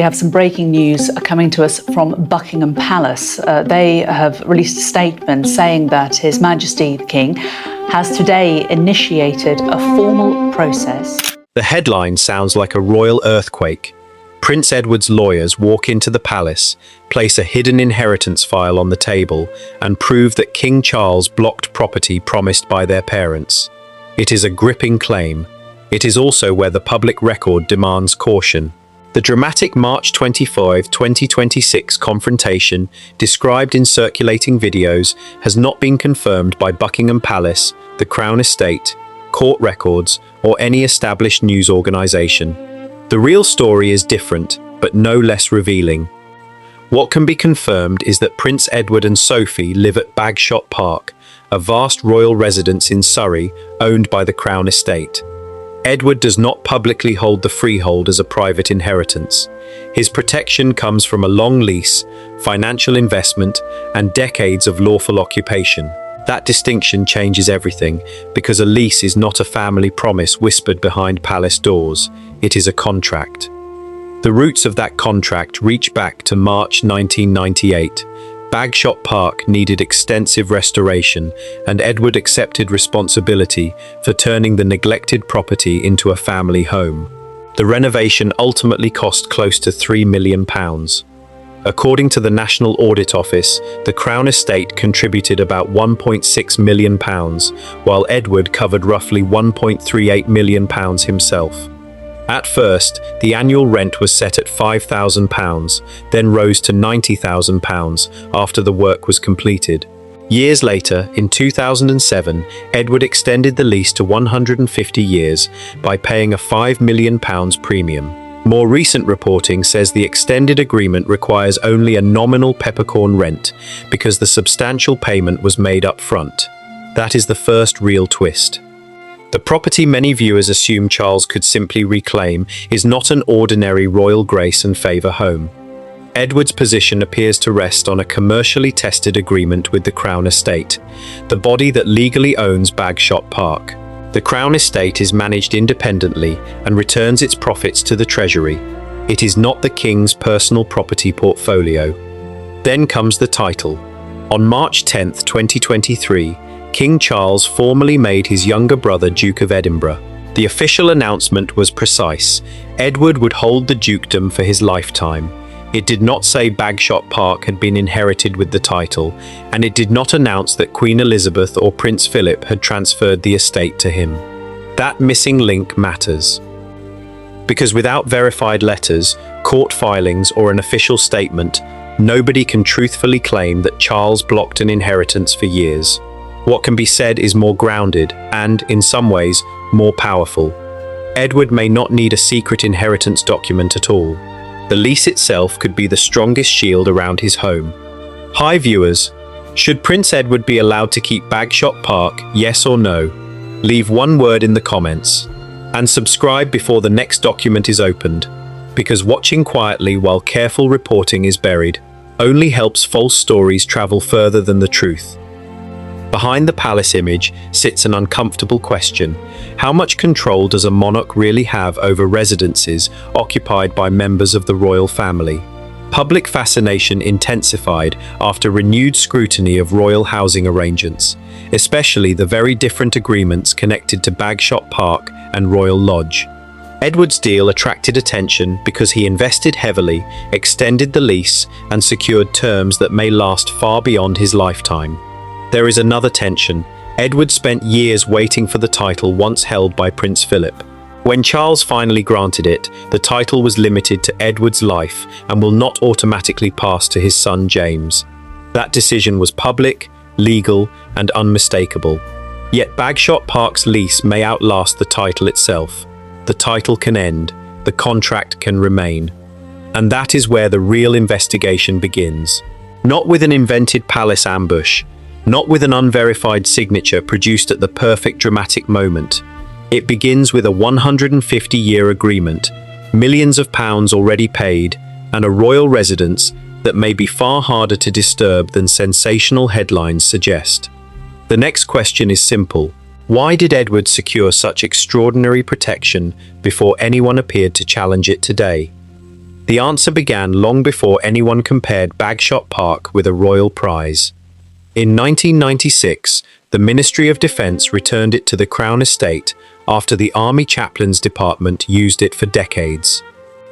We have some breaking news coming to us from Buckingham Palace. They have released a statement saying that His Majesty the King has today initiated a formal process. The headline sounds like a royal earthquake. Prince Edward's lawyers walk into the palace, place a hidden inheritance file on the table, and prove that King Charles blocked property promised by their parents. It is a gripping claim. It is also where the public record demands caution. The dramatic March 25, 2026 confrontation, described in circulating videos, has not been confirmed by Buckingham Palace, the Crown Estate, court records, or any established news organisation. The real story is different, but no less revealing. What can be confirmed is that Prince Edward and Sophie live at Bagshot Park, a vast royal residence in Surrey owned by the Crown Estate. Edward does not publicly hold the freehold as a private inheritance. His protection comes from a long lease, financial investment, and decades of lawful occupation. That distinction changes everything, because a lease is not a family promise whispered behind palace doors. It is a contract. The roots of that contract reach back to March 1998. Bagshot Park needed extensive restoration, and Edward accepted responsibility for turning the neglected property into a family home. The renovation ultimately cost close to £3 million. According to the National Audit Office, the Crown Estate contributed about £1.6 million, while Edward covered roughly £1.38 million himself. At first, the annual rent was set at £5,000, then rose to £90,000 after the work was completed. Years later, in 2007, Edward extended the lease to 150 years by paying a £5 million premium. More recent reporting says the extended agreement requires only a nominal peppercorn rent because the substantial payment was made up front. That is the first real twist. The property many viewers assume Charles could simply reclaim is not an ordinary royal grace and favour home. Edward's position appears to rest on a commercially tested agreement with the Crown Estate, the body that legally owns Bagshot Park. The Crown Estate is managed independently and returns its profits to the Treasury. It is not the King's personal property portfolio. Then comes the title. On March 10, 2023, King Charles formally made his younger brother Duke of Edinburgh. The official announcement was precise. Edward would hold the dukedom for his lifetime. It did not say Bagshot Park had been inherited with the title, and it did not announce that Queen Elizabeth or Prince Philip had transferred the estate to him. That missing link matters. Because without verified letters, court filings, or an official statement, nobody can truthfully claim that Charles blocked an inheritance for years. What can be said is more grounded and, in some ways, more powerful. Edward may not need a secret inheritance document at all. The lease itself could be the strongest shield around his home. Hi viewers, should Prince Edward be allowed to keep Bagshot Park, yes or no? Leave one word in the comments. And subscribe before the next document is opened, because watching quietly while careful reporting is buried only helps false stories travel further than the truth. Behind the palace image sits an uncomfortable question. How much control does a monarch really have over residences occupied by members of the royal family? Public fascination intensified after renewed scrutiny of royal housing arrangements, especially the very different agreements connected to Bagshot Park and Royal Lodge. Edward's deal attracted attention because he invested heavily, extended the lease, and secured terms that may last far beyond his lifetime. There is another tension. Edward spent years waiting for the title once held by Prince Philip. When Charles finally granted it, the title was limited to Edward's life and will not automatically pass to his son James. That decision was public, legal, and unmistakable. Yet Bagshot Park's lease may outlast the title itself. The title can end, the contract can remain. And that is where the real investigation begins. Not with an invented palace ambush, not with an unverified signature produced at the perfect dramatic moment. It begins with a 150-year agreement, millions of pounds already paid, and a royal residence that may be far harder to disturb than sensational headlines suggest. The next question is simple. Why did Edward secure such extraordinary protection before anyone appeared to challenge it today? The answer began long before anyone compared Bagshot Park with a royal prize. In 1996, the Ministry of Defence returned it to the Crown Estate after the Army Chaplains Department used it for decades.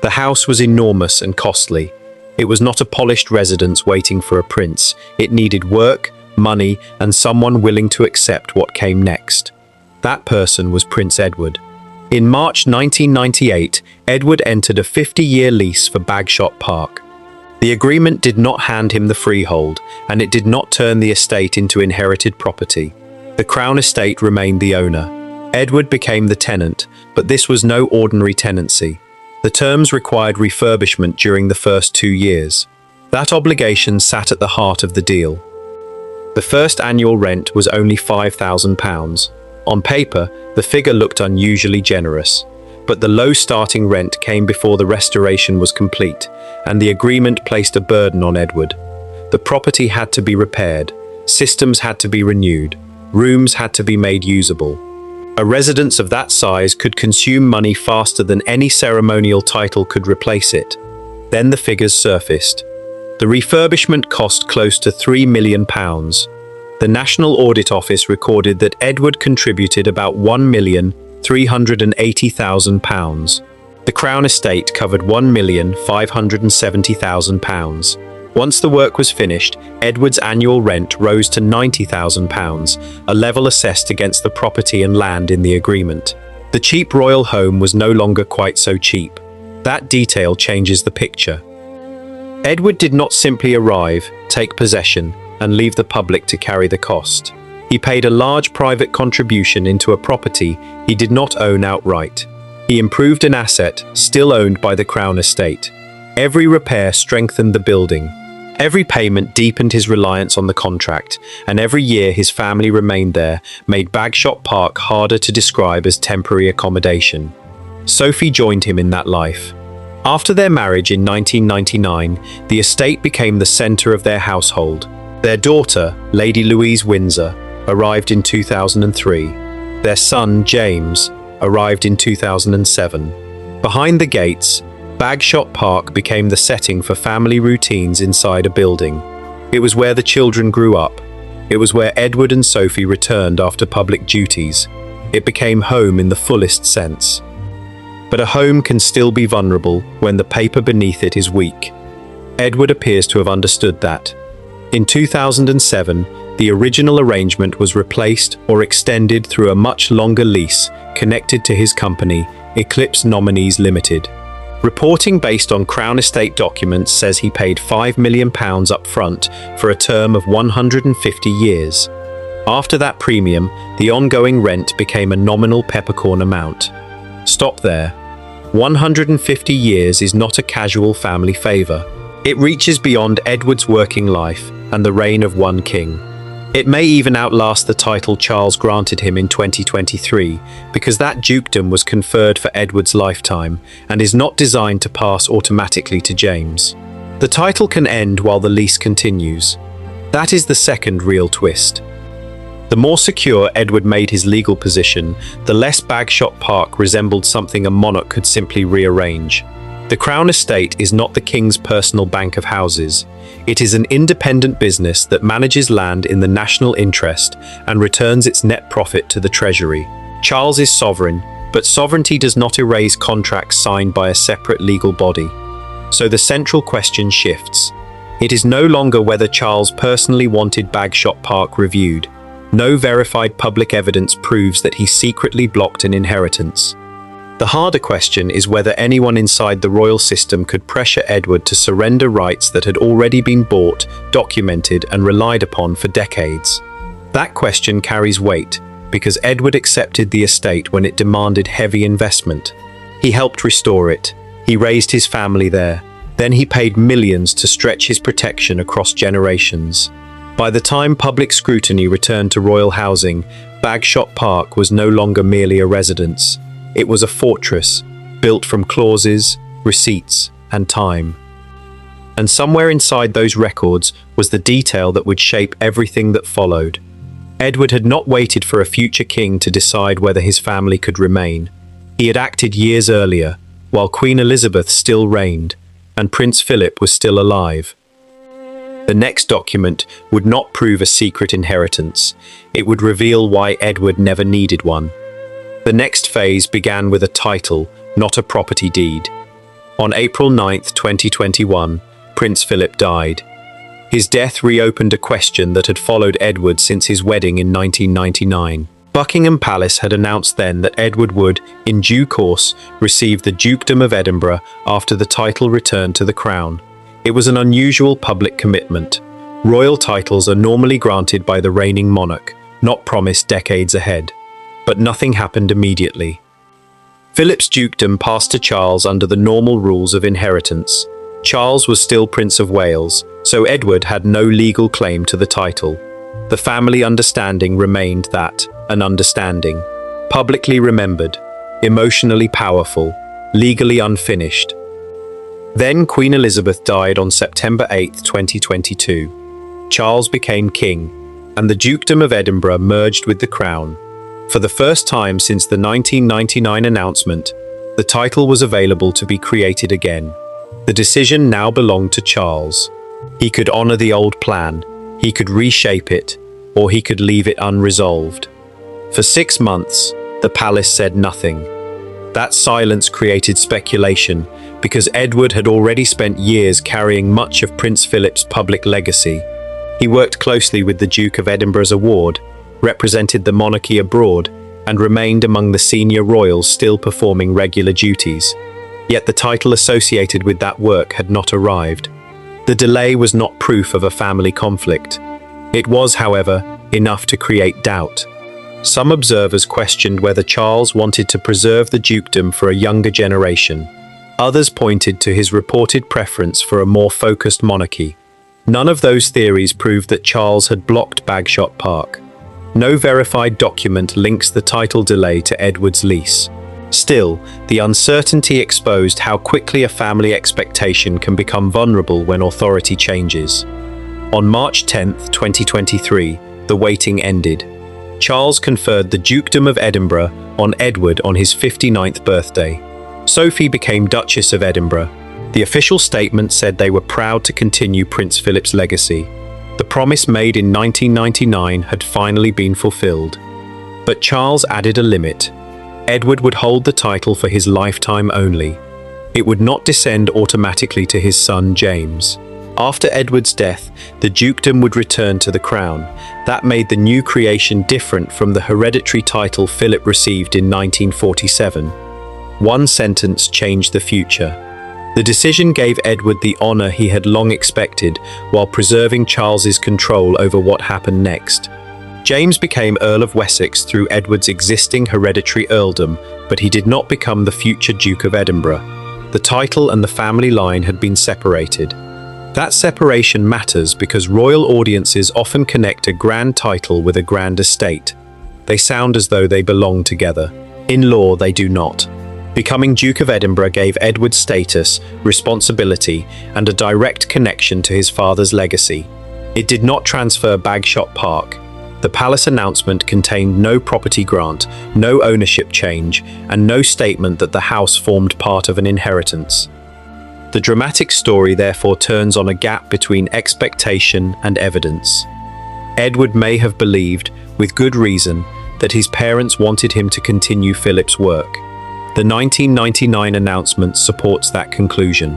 The house was enormous and costly. It was not a polished residence waiting for a prince. It needed work, money, and someone willing to accept what came next. That person was Prince Edward. In March 1998, Edward entered a 50-year lease for Bagshot Park. The agreement did not hand him the freehold, and it did not turn the estate into inherited property. The Crown Estate remained the owner. Edward became the tenant, but this was no ordinary tenancy. The terms required refurbishment during the first 2 years. That obligation sat at the heart of the deal. The first annual rent was only £5,000. On paper, the figure looked unusually generous, but the low starting rent came before the restoration was complete, and the agreement placed a burden on Edward. The property had to be repaired, systems had to be renewed, rooms had to be made usable. A residence of that size could consume money faster than any ceremonial title could replace it. Then the figures surfaced. The refurbishment cost close to £3 million. The National Audit Office recorded that Edward contributed about £1,380,000. The Crown Estate covered £1,570,000. Once the work was finished, Edward's annual rent rose to £90,000, a level assessed against the property and land in the agreement. The cheap royal home was no longer quite so cheap. That detail changes the picture. Edward did not simply arrive, take possession, and leave the public to carry the cost. He paid a large private contribution into a property he did not own outright. He improved an asset still owned by the Crown Estate. Every repair strengthened the building. Every payment deepened his reliance on the contract, and every year his family remained there made Bagshot Park harder to describe as temporary accommodation. Sophie joined him in that life. After their marriage in 1999, the estate became the centre of their household. Their daughter, Lady Louise Windsor, arrived in 2003. Their son, James, arrived in 2007. Behind the gates, Bagshot Park became the setting for family routines inside a building. It was where the children grew up. It was where Edward and Sophie returned after public duties. It became home in the fullest sense. But a home can still be vulnerable when the paper beneath it is weak. Edward appears to have understood that. In 2007, the original arrangement was replaced or extended through a much longer lease connected to his company, Eclipse Nominees Limited. Reporting based on Crown Estate documents says he paid £5 million up front for a term of 150 years. After that premium, the ongoing rent became a nominal peppercorn amount. Stop there. 150 years is not a casual family favour. It reaches beyond Edward's working life and the reign of one king. It may even outlast the title Charles granted him in 2023, because that dukedom was conferred for Edward's lifetime and is not designed to pass automatically to James. The title can end while the lease continues. That is the second real twist. The more secure Edward made his legal position, the less Bagshot Park resembled something a monarch could simply rearrange. The Crown Estate is not the king's personal bank of houses. It is an independent business that manages land in the national interest and returns its net profit to the treasury. Charles is sovereign, but sovereignty does not erase contracts signed by a separate legal body. So the central question shifts. It is no longer whether Charles personally wanted Bagshot Park reviewed. No verified public evidence proves that he secretly blocked an inheritance. The harder question is whether anyone inside the royal system could pressure Edward to surrender rights that had already been bought, documented, and relied upon for decades. That question carries weight, because Edward accepted the estate when it demanded heavy investment. He helped restore it. He raised his family there. Then he paid millions to stretch his protection across generations. By the time public scrutiny returned to royal housing, Bagshot Park was no longer merely a residence. It was a fortress, built from clauses, receipts, and time. And somewhere inside those records was the detail that would shape everything that followed. Edward had not waited for a future king to decide whether his family could remain. He had acted years earlier, while Queen Elizabeth still reigned, and Prince Philip was still alive. The next document would not prove a secret inheritance. It would reveal why Edward never needed one. The next phase began with a title, not a property deed. On April 9, 2021, Prince Philip died. His death reopened a question that had followed Edward since his wedding in 1999. Buckingham Palace had announced then that Edward would, in due course, receive the Dukedom of Edinburgh after the title returned to the Crown. It was an unusual public commitment. Royal titles are normally granted by the reigning monarch, not promised decades ahead. But nothing happened immediately. Philip's dukedom passed to Charles under the normal rules of inheritance. Charles was still Prince of Wales, so Edward had no legal claim to the title. The family understanding remained that, an understanding, publicly remembered, emotionally powerful, legally unfinished. Then Queen Elizabeth died on September 8, 2022. Charles became king, and the Dukedom of Edinburgh merged with the Crown. For the first time since the 1999 announcement, the title was available to be created again. The decision now belonged to Charles. He could honour the old plan, he could reshape it, or he could leave it unresolved. For 6 months, the palace said nothing. That silence created speculation, because Edward had already spent years carrying much of Prince Philip's public legacy. He worked closely with the Duke of Edinburgh's award, represented the monarchy abroad, and remained among the senior royals still performing regular duties. Yet the title associated with that work had not arrived. The delay was not proof of a family conflict. It was, however, enough to create doubt. Some observers questioned whether Charles wanted to preserve the dukedom for a younger generation. Others pointed to his reported preference for a more focused monarchy. None of those theories proved that Charles had blocked Bagshot Park. No verified document links the title delay to Edward's lease. Still, the uncertainty exposed how quickly a family expectation can become vulnerable when authority changes. On March 10, 2023, the waiting ended. Charles conferred the Dukedom of Edinburgh on Edward on his 59th birthday. Sophie became Duchess of Edinburgh. The official statement said they were proud to continue Prince Philip's legacy. The promise made in 1999 had finally been fulfilled. But Charles added a limit. Edward would hold the title for his lifetime only. It would not descend automatically to his son James. After Edward's death, the dukedom would return to the crown. That made the new creation different from the hereditary title Philip received in 1947. One sentence changed the future. The decision gave Edward the honour he had long expected, while preserving Charles's control over what happened next. James became Earl of Wessex through Edward's existing hereditary earldom, but he did not become the future Duke of Edinburgh. The title and the family line had been separated. That separation matters because royal audiences often connect a grand title with a grand estate. They sound as though they belong together. In law, they do not. Becoming Duke of Edinburgh gave Edward status, responsibility, and a direct connection to his father's legacy. It did not transfer Bagshot Park. The palace announcement contained no property grant, no ownership change, and no statement that the house formed part of an inheritance. The dramatic story therefore turns on a gap between expectation and evidence. Edward may have believed, with good reason, that his parents wanted him to continue Philip's work. The 1999 announcement supports that conclusion.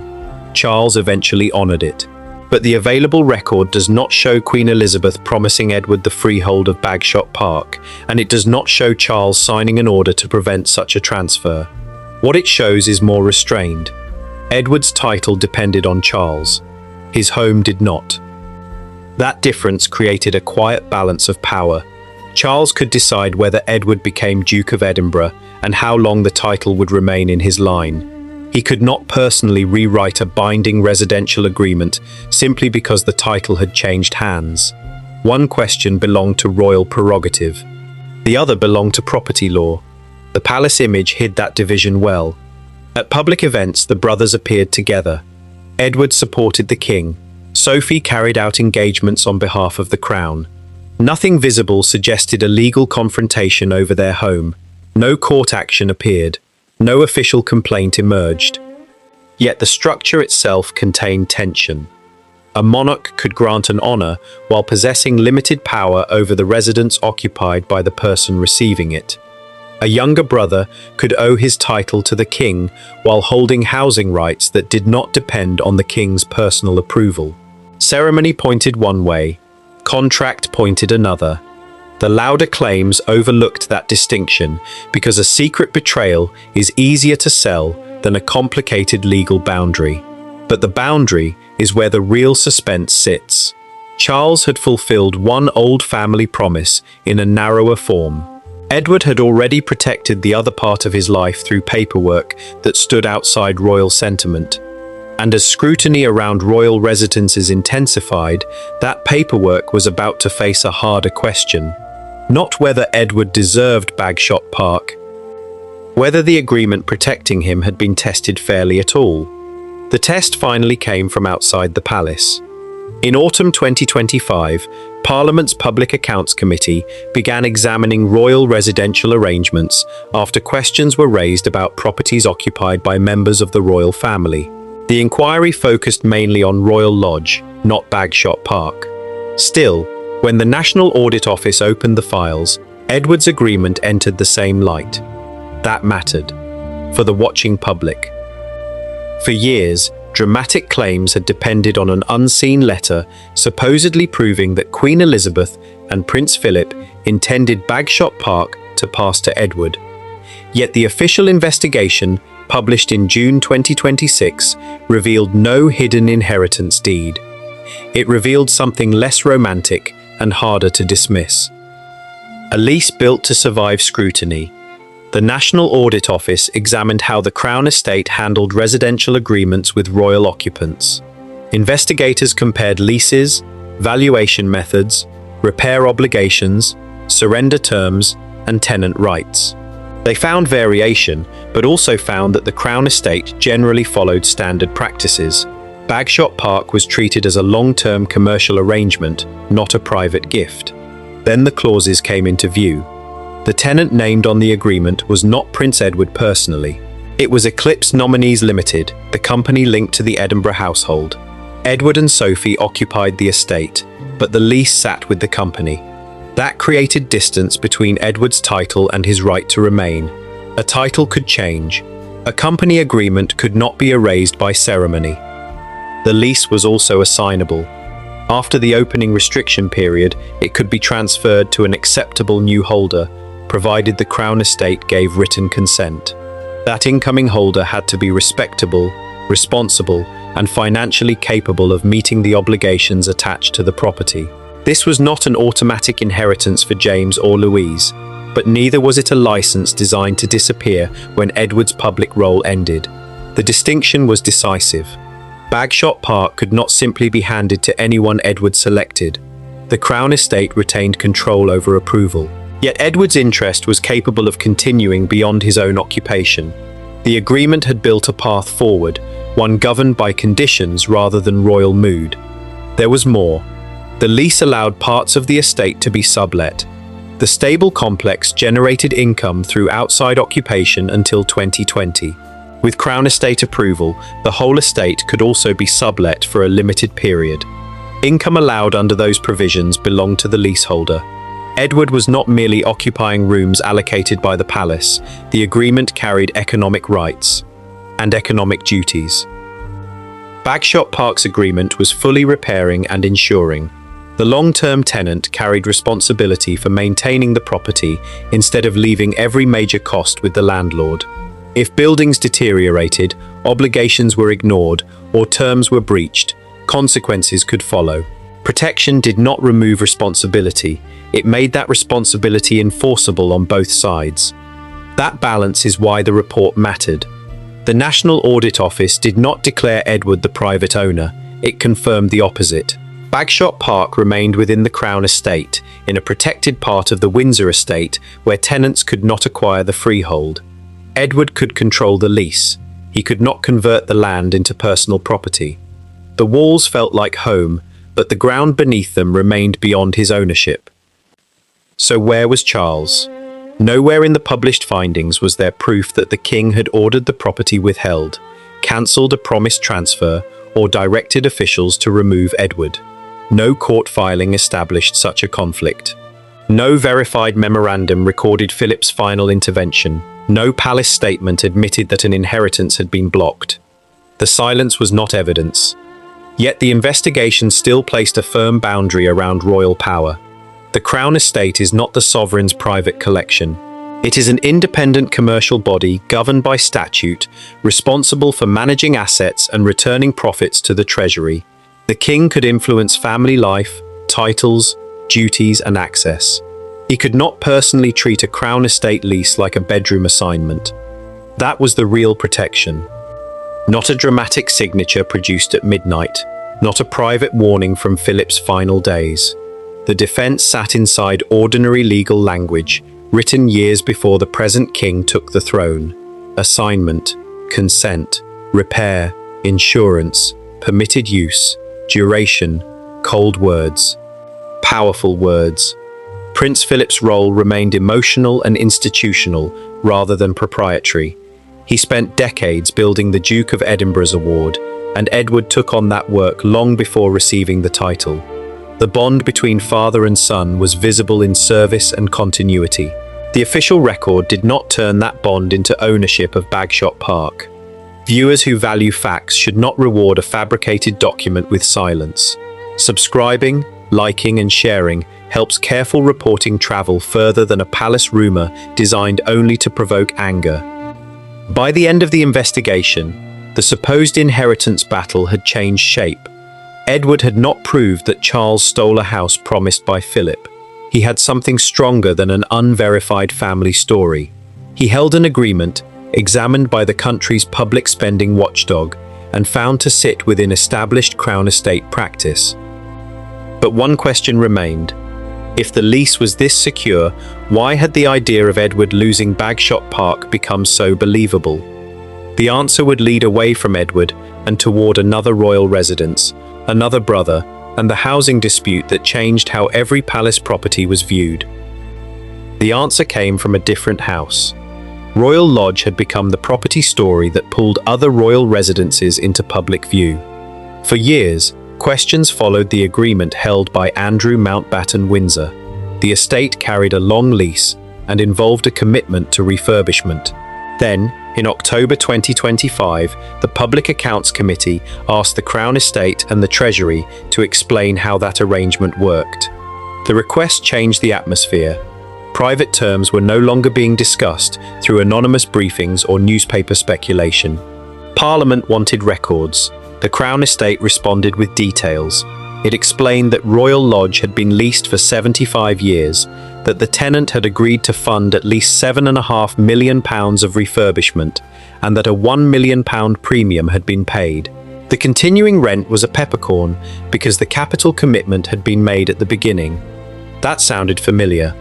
Charles eventually honoured it. But the available record does not show Queen Elizabeth promising Edward the freehold of Bagshot Park, and it does not show Charles signing an order to prevent such a transfer. What it shows is more restrained. Edward's title depended on Charles. His home did not. That difference created a quiet balance of power. Charles could decide whether Edward became Duke of Edinburgh and how long the title would remain in his line. He could not personally rewrite a binding residential agreement simply because the title had changed hands. One question belonged to royal prerogative. The other belonged to property law. The palace image hid that division well. At public events, the brothers appeared together. Edward supported the king. Sophie carried out engagements on behalf of the crown. Nothing visible suggested a legal confrontation over their home. No court action appeared. No official complaint emerged. Yet the structure itself contained tension. A monarch could grant an honour while possessing limited power over the residence occupied by the person receiving it. A younger brother could owe his title to the king while holding housing rights that did not depend on the king's personal approval. Ceremony pointed one way, contract pointed another. The louder claims overlooked that distinction because a secret betrayal is easier to sell than a complicated legal boundary. But the boundary is where the real suspense sits. Charles had fulfilled one old family promise in a narrower form. Edward had already protected the other part of his life through paperwork that stood outside royal sentiment. And as scrutiny around royal residences intensified, that paperwork was about to face a harder question. Not whether Edward deserved Bagshot Park, whether the agreement protecting him had been tested fairly at all. The test finally came from outside the palace. In autumn 2025, Parliament's Public Accounts Committee began examining royal residential arrangements after questions were raised about properties occupied by members of the royal family. The inquiry focused mainly on Royal Lodge, not Bagshot Park. Still, when the National Audit Office opened the files, Edward's agreement entered the same light. That mattered. For the watching public. For years, dramatic claims had depended on an unseen letter supposedly proving that Queen Elizabeth and Prince Philip intended Bagshot Park to pass to Edward. Yet the official investigation, published in June 2026, revealed no hidden inheritance deed. It revealed something less romantic and harder to dismiss. A lease built to survive scrutiny. The National Audit Office examined how the Crown Estate handled residential agreements with royal occupants. Investigators compared leases, valuation methods, repair obligations, surrender terms, and tenant rights. They found variation, but also found that the Crown Estate generally followed standard practices. Bagshot Park was treated as a long-term commercial arrangement, not a private gift. Then the clauses came into view. The tenant named on the agreement was not Prince Edward personally. It was Eclipse Nominees Limited, the company linked to the Edinburgh household. Edward and Sophie occupied the estate, but the lease sat with the company. That created distance between Edward's title and his right to remain. A title could change. A company agreement could not be erased by ceremony. The lease was also assignable. After the opening restriction period, it could be transferred to an acceptable new holder, provided the Crown Estate gave written consent. That incoming holder had to be respectable, responsible, and financially capable of meeting the obligations attached to the property. This was not an automatic inheritance for James or Louise, but neither was it a license designed to disappear when Edward's public role ended. The distinction was decisive. Bagshot Park could not simply be handed to anyone Edward selected. The Crown Estate retained control over approval. Yet Edward's interest was capable of continuing beyond his own occupation. The agreement had built a path forward, one governed by conditions rather than royal mood. There was more. The lease allowed parts of the estate to be sublet. The stable complex generated income through outside occupation until 2020. With Crown Estate approval, the whole estate could also be sublet for a limited period. Income allowed under those provisions belonged to the leaseholder. Edward was not merely occupying rooms allocated by the palace. The agreement carried economic rights and economic duties. Bagshot Park's agreement was fully repairing and insuring. The long-term tenant carried responsibility for maintaining the property instead of leaving every major cost with the landlord. If buildings deteriorated, obligations were ignored, or terms were breached, consequences could follow. Protection did not remove responsibility. It made that responsibility enforceable on both sides. That balance is why the report mattered. The National Audit Office did not declare Edward the private owner. It confirmed the opposite. Bagshot Park remained within the Crown Estate, in a protected part of the Windsor estate where tenants could not acquire the freehold. Edward could control the lease. He could not convert the land into personal property. The walls felt like home, but the ground beneath them remained beyond his ownership. So where was Charles? Nowhere in the published findings was there proof that the king had ordered the property withheld. cancelled a promised transfer, or directed officials to remove Edward. No court filing established such a conflict. No verified memorandum recorded Philip's final intervention. No palace statement admitted that an inheritance had been blocked. The silence was not evidence. Yet the investigation still placed a firm boundary around royal power. The Crown Estate is not the sovereign's private collection. It is an independent commercial body governed by statute, responsible for managing assets and returning profits to the Treasury. The king could influence family life, titles, duties, and access. He could not personally treat a Crown Estate lease like a bedroom assignment. That was the real protection. Not a dramatic signature produced at midnight, not a private warning from Philip's final days. The defense sat inside ordinary legal language, written years before the present king took the throne. Assignment, consent, repair, insurance, permitted use, duration, cold words. Powerful words. Prince Philip's role remained emotional and institutional rather than proprietary. He spent decades building the Duke of Edinburgh's award, and Edward took on that work long before receiving the title. The bond between father and son was visible in service and continuity. The official record did not turn that bond into ownership of Bagshot Park. Viewers who value facts should not reward a fabricated document with silence. Subscribing, liking, and sharing helps careful reporting travel further than a palace rumor designed only to provoke anger. By the end of the investigation, the supposed inheritance battle had changed shape. Edward had not proved that Charles stole a house promised by Philip. He had something stronger than an unverified family story. He held an agreement, examined by the country's public spending watchdog, and found to sit within established Crown Estate practice. But one question remained. If the lease was this secure, why had the idea of Edward losing Bagshot Park become so believable? The answer would lead away from Edward and toward another royal residence, another brother, and the housing dispute that changed how every palace property was viewed. The answer came from a different house. Royal Lodge had become the property story that pulled other royal residences into public view. For years, questions followed the agreement held by Andrew Mountbatten Windsor. The estate carried a long lease and involved a commitment to refurbishment. Then, in October 2025, the Public Accounts Committee asked the Crown Estate and the Treasury to explain how that arrangement worked. The request changed the atmosphere. Private terms were no longer being discussed through anonymous briefings or newspaper speculation. Parliament wanted records. The Crown Estate responded with details. It explained that Royal Lodge had been leased for 75 years, that the tenant had agreed to fund at least £7.5 million of refurbishment, and that a £1 million premium had been paid. The continuing rent was a peppercorn because the capital commitment had been made at the beginning. That sounded familiar.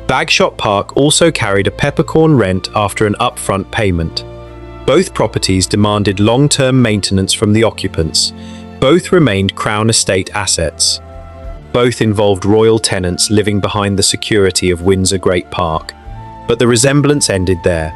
Bagshot Park also carried a peppercorn rent after an upfront payment. Both properties demanded long-term maintenance from the occupants. Both remained Crown Estate assets. Both involved royal tenants living behind the security of Windsor Great Park. But the resemblance ended there.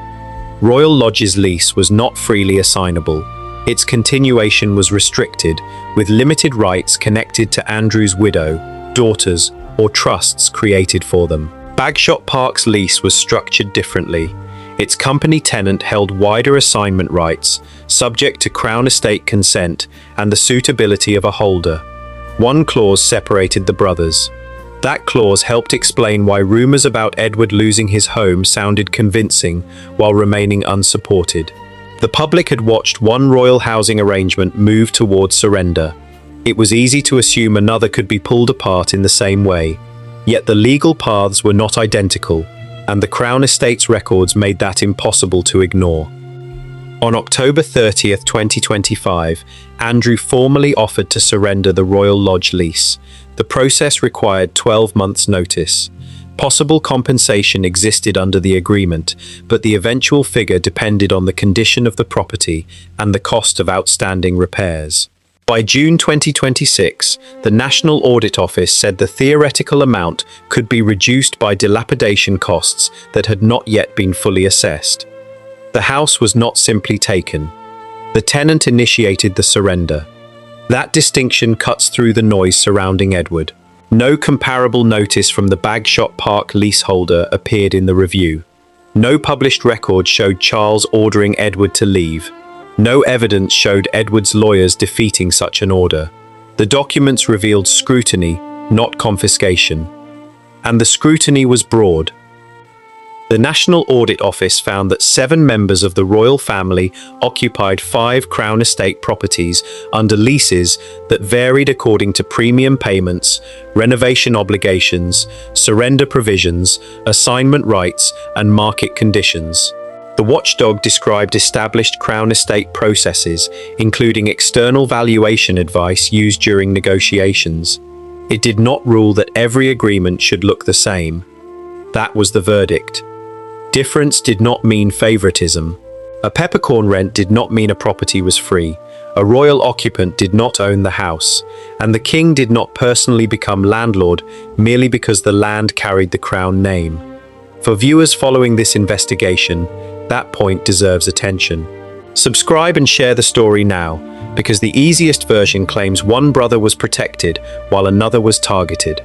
Royal Lodge's lease was not freely assignable. Its continuation was restricted, with limited rights connected to Andrew's widow, daughters, or trusts created for them. Bagshot Park's lease was structured differently. Its company tenant held wider assignment rights, subject to Crown Estate consent and the suitability of a holder. One clause separated the brothers. That clause helped explain why rumours about Edward losing his home sounded convincing while remaining unsupported. The public had watched one royal housing arrangement move towards surrender. It was easy to assume another could be pulled apart in the same way. Yet the legal paths were not identical, and the Crown Estate's records made that impossible to ignore. On October 30th, 2025, Andrew formally offered to surrender the Royal Lodge lease. The process required 12 months' notice. Possible compensation existed under the agreement, but the eventual figure depended on the condition of the property and the cost of outstanding repairs. By June 2026, the National Audit Office said the theoretical amount could be reduced by dilapidation costs that had not yet been fully assessed. The house was not simply taken. The tenant initiated the surrender. That distinction cuts through the noise surrounding Edward. No comparable notice from the Bagshot Park leaseholder appeared in the review. No published record showed Charles ordering Edward to leave. No evidence showed Edward's lawyers defeating such an order. The documents revealed scrutiny, not confiscation. And the scrutiny was broad. The National Audit Office found that 7 members of the royal family occupied 5 Crown Estate properties under leases that varied according to premium payments, renovation obligations, surrender provisions, assignment rights, and market conditions. The watchdog described established Crown Estate processes, including external valuation advice used during negotiations. It did not rule that every agreement should look the same. That was the verdict. Difference did not mean favoritism. A peppercorn rent did not mean a property was free. A royal occupant did not own the house, and the king did not personally become landlord merely because the land carried the crown name. For viewers following this investigation, that point deserves attention. Subscribe and share the story now, because the easiest version claims one brother was protected while another was targeted.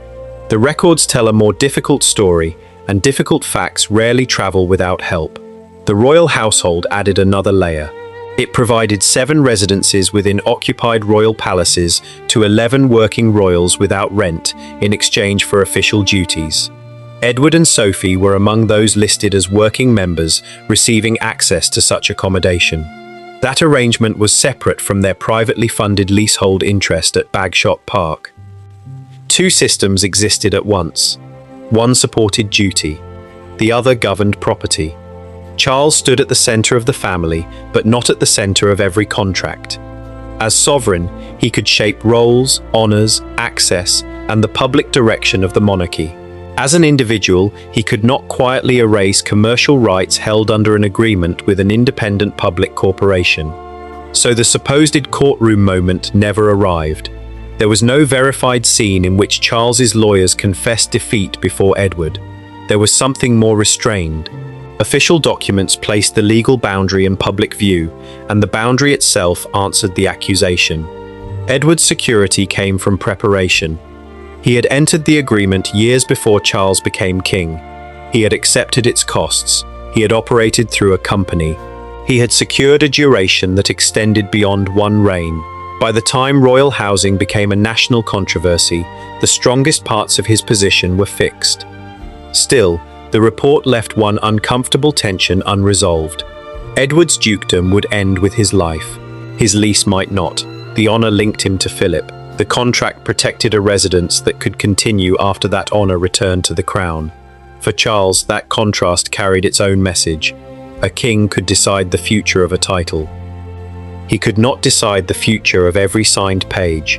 The records tell a more difficult story, and difficult facts rarely travel without help. The royal household added another layer. It provided 7 residences within occupied royal palaces to 11 working royals without rent in exchange for official duties. Edward and Sophie were among those listed as working members receiving access to such accommodation. That arrangement was separate from their privately funded leasehold interest at Bagshot Park. 2 systems existed at once. One supported duty, the other governed property. Charles stood at the centre of the family, but not at the centre of every contract. As sovereign, he could shape roles, honours, access, and the public direction of the monarchy. As an individual, he could not quietly erase commercial rights held under an agreement with an independent public corporation. So the supposed courtroom moment never arrived. There was no verified scene in which Charles's lawyers confessed defeat before Edward. There was something more restrained. Official documents placed the legal boundary in public view, and the boundary itself answered the accusation. Edward's security came from preparation. He had entered the agreement years before Charles became king. He had accepted its costs. He had operated through a company. He had secured a duration that extended beyond one reign. By the time royal housing became a national controversy, the strongest parts of his position were fixed. Still, the report left one uncomfortable tension unresolved. Edward's dukedom would end with his life. His lease might not. The honour linked him to Philip. The contract protected a residence that could continue after that honour returned to the crown. For Charles, that contrast carried its own message. A king could decide the future of a title. He could not decide the future of every signed page.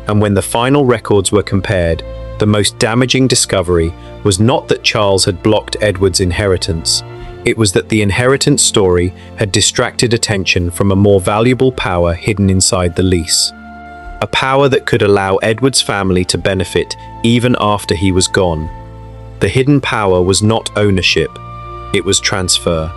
And when the final records were compared, the most damaging discovery was not that Charles had blocked Edward's inheritance. It was that the inheritance story had distracted attention from a more valuable power hidden inside the lease. A power that could allow Edward's family to benefit even after he was gone. The hidden power was not ownership, it was transfer.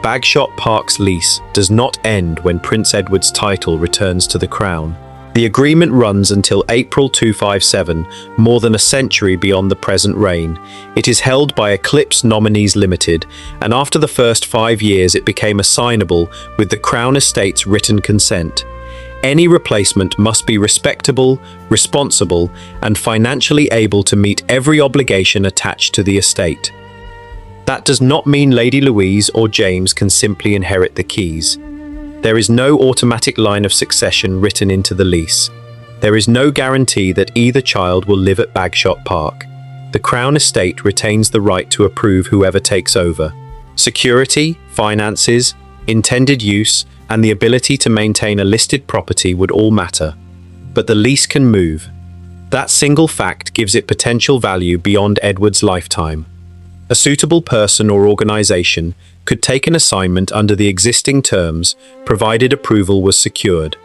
Bagshot Park's lease does not end when Prince Edward's title returns to the crown. The agreement runs until April 257, more than a century beyond the present reign. It is held by Eclipse Nominees Limited, and after the first 5 years it became assignable with the Crown Estate's written consent. Any replacement must be respectable, responsible, and financially able to meet every obligation attached to the estate. That does not mean Lady Louise or James can simply inherit the keys. There is no automatic line of succession written into the lease. There is no guarantee that either child will live at Bagshot Park. The Crown Estate retains the right to approve whoever takes over. Security, finances, intended use, and the ability to maintain a listed property would all matter. But the lease can move. That single fact gives it potential value beyond Edward's lifetime. A suitable person or organisation could take an assignment under the existing terms, provided approval was secured.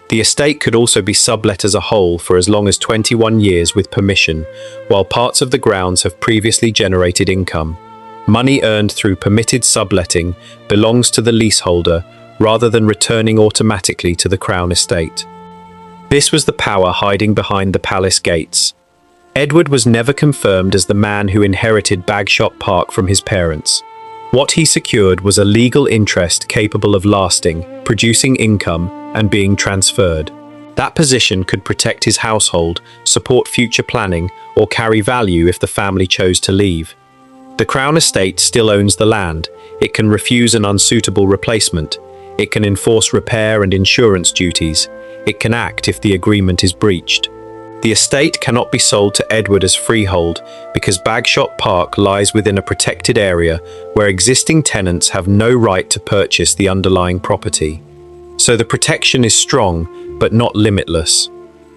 The estate could also be sublet as a whole for as long as 21 years with permission, while parts of the grounds have previously generated income. Money earned through permitted subletting belongs to the leaseholder rather than returning automatically to the Crown estate. This was the power hiding behind the palace gates. Edward was never confirmed as the man who inherited Bagshot Park from his parents. What he secured was a legal interest capable of lasting, producing income, and being transferred. That position could protect his household, support future planning, or carry value if the family chose to leave. The Crown estate still owns the land. It can refuse an unsuitable replacement. It can enforce repair and insurance duties. It can act if the agreement is breached. The estate cannot be sold to Edward as freehold because Bagshot Park lies within a protected area where existing tenants have no right to purchase the underlying property. So the protection is strong, but not limitless.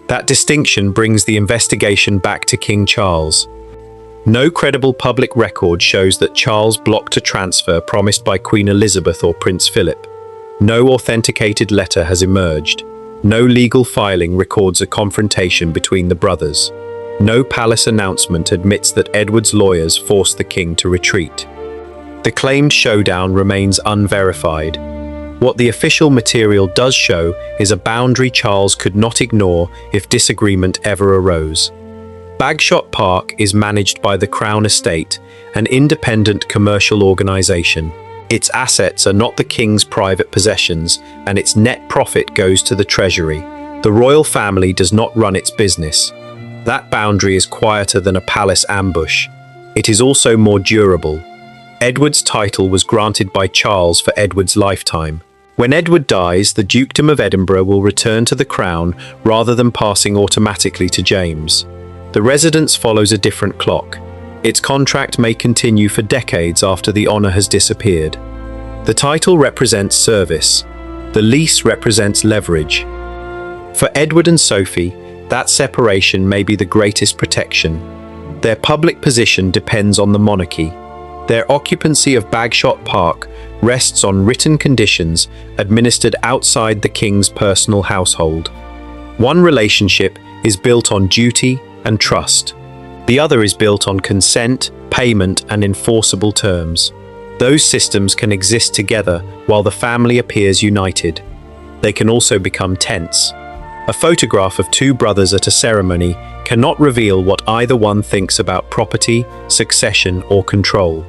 That distinction brings the investigation back to King Charles. No credible public record shows that Charles blocked a transfer promised by Queen Elizabeth or Prince Philip. No authenticated letter has emerged. No legal filing records a confrontation between the brothers. No palace announcement admits that Edward's lawyers forced the king to retreat. The claimed showdown remains unverified. What the official material does show is a boundary Charles could not ignore if disagreement ever arose. Bagshot Park is managed by the Crown Estate, an independent commercial organisation. Its assets are not the king's private possessions, and its net profit goes to the treasury. The royal family does not run its business. That boundary is quieter than a palace ambush. It is also more durable. Edward's title was granted by Charles for Edward's lifetime. When Edward dies, the Dukedom of Edinburgh will return to the crown rather than passing automatically to James. The residence follows a different clock. Its contract may continue for decades after the honour has disappeared. The title represents service. The lease represents leverage. For Edward and Sophie, that separation may be the greatest protection. Their public position depends on the monarchy. Their occupancy of Bagshot Park rests on written conditions administered outside the king's personal household. One relationship is built on duty and trust. The other is built on consent, payment, and enforceable terms. Those systems can exist together while the family appears united. They can also become tense. A photograph of two brothers at a ceremony cannot reveal what either one thinks about property, succession, or control.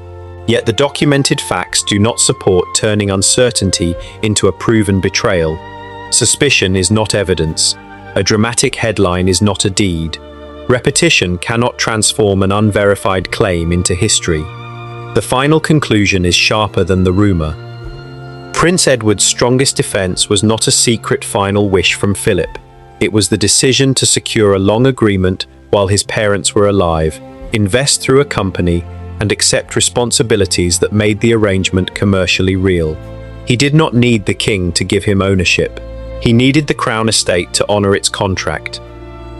Yet the documented facts do not support turning uncertainty into a proven betrayal. Suspicion is not evidence. A dramatic headline is not a deed. Repetition cannot transform an unverified claim into history. The final conclusion is sharper than the rumour. Prince Edward's strongest defence was not a secret final wish from Philip. It was the decision to secure a long agreement while his parents were alive, invest through a company, and accept responsibilities that made the arrangement commercially real. He did not need the king to give him ownership. He needed the Crown estate to honour its contract.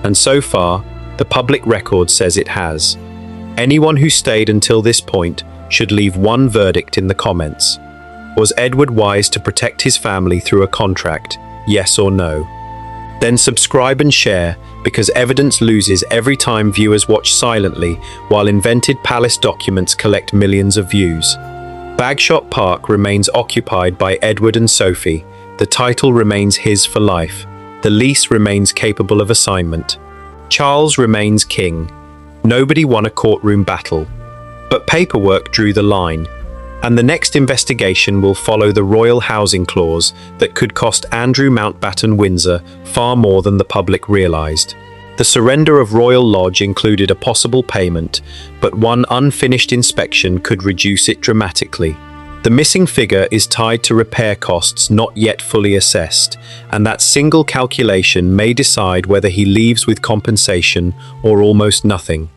And so far, the public record says it has. Anyone who stayed until this point should leave one verdict in the comments. Was Edward wise to protect his family through a contract? Yes or no? Then subscribe and share, because evidence loses every time viewers watch silently while invented palace documents collect millions of views. Bagshot Park remains occupied by Edward and Sophie. The title remains his for life. The lease remains capable of assignment. Charles remains king. Nobody won a courtroom battle. But paperwork drew the line, and the next investigation will follow the royal housing clause that could cost Andrew Mountbatten Windsor far more than the public realised. The surrender of Royal Lodge included a possible payment, but one unfinished inspection could reduce it dramatically. The missing figure is tied to repair costs not yet fully assessed, and that single calculation may decide whether he leaves with compensation or almost nothing.